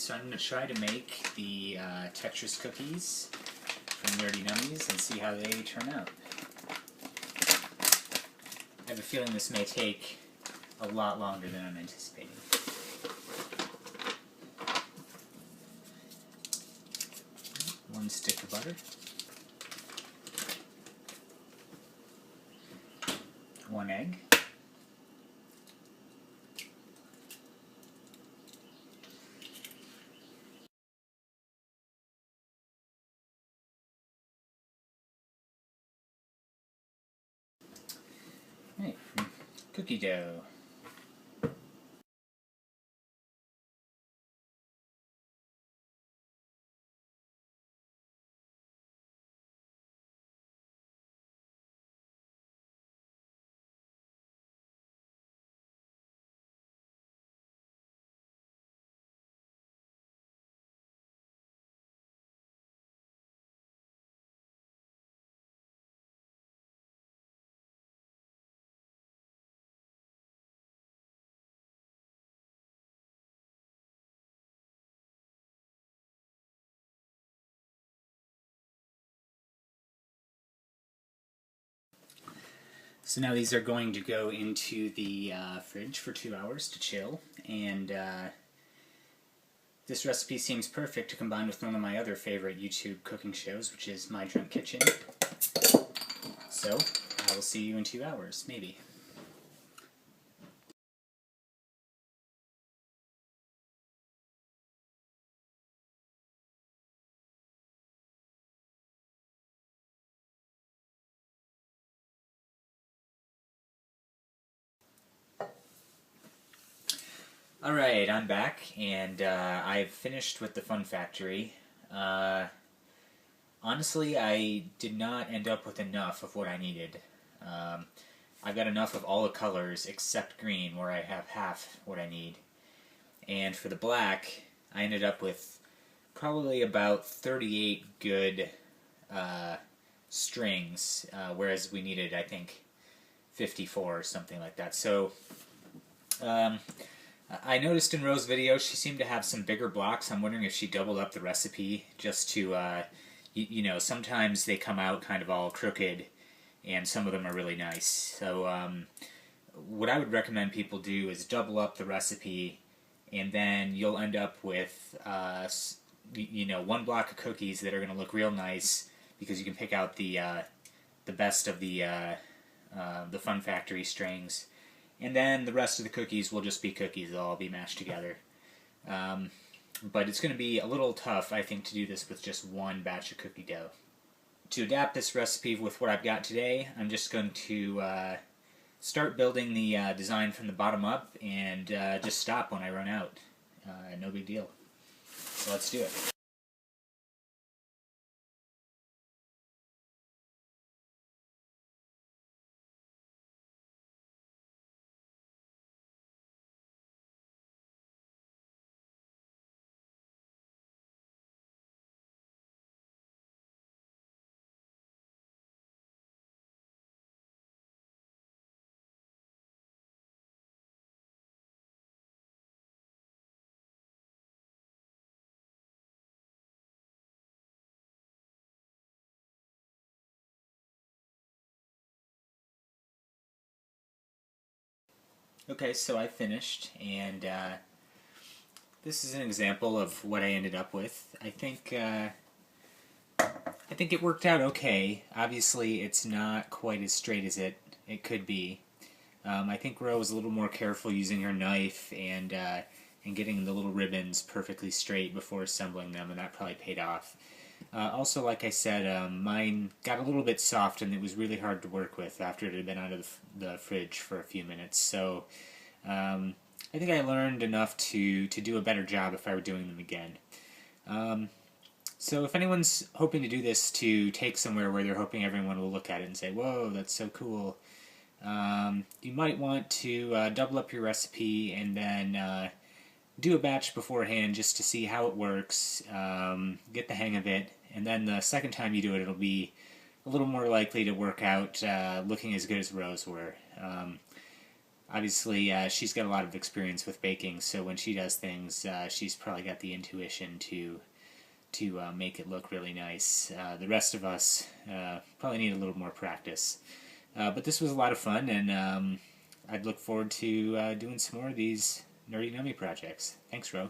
So I'm going to try to make the Tetris cookies from Nerdy Nummies and see how they turn out. I have a feeling this may take a lot longer than I'm anticipating. One stick of butter. One egg. Right, cookie dough. So now these are going to go into the fridge for 2 hours to chill, and this recipe seems perfect to combine with one of my other favorite YouTube cooking shows, which is My Drunk Kitchen. So, I will see you in 2 hours, maybe. Alright, I'm back, and I've finished with the Fun Factory. Honestly, I did not end up with enough of what I needed. I've got enough of all the colors except green, where I have half what I need. And for the black, I ended up with probably about 38 good strings, whereas we needed, I think, 54 or something like that. So, I noticed in Rose's video she seemed to have some bigger blocks. I'm wondering if she doubled up the recipe just to, you know, sometimes they come out kind of all crooked, and some of them are really nice. So what I would recommend people do is double up the recipe, and then you'll end up with, you know, one block of cookies that are going to look real nice because you can pick out the best of the Fun Factory strings. And then the rest of the cookies will just be cookies. They'll all be mashed together. But it's going to be a little tough, I think, to do this with just one batch of cookie dough. To adapt this recipe with what I've got today, I'm just going to start building the design from the bottom up and just stop when I run out. No big deal. So let's do it. Okay, so I finished, and this is an example of what I ended up with. I think it worked out okay. Obviously, it's not quite as straight as it could be. I think Ro was a little more careful using her knife and getting the little ribbons perfectly straight before assembling them, and that probably paid off. Also, like I said, mine got a little bit soft, and it was really hard to work with after it had been out of the fridge for a few minutes. So I think I learned enough to do a better job if I were doing them again. So if anyone's hoping to do this to take somewhere where they're hoping everyone will look at it and say, "Whoa, that's so cool," you might want to double up your recipe and then do a batch beforehand just to see how it works, get the hang of it, and then the second time you do it, it'll be a little more likely to work out looking as good as Rose were. obviously she's got a lot of experience with baking, so when she does things, she's probably got the intuition to make it look really nice. The rest of us probably need a little more practice. But this was a lot of fun, and I'd look forward to doing some more of these Nerdy Nummy projects. Thanks, Ro.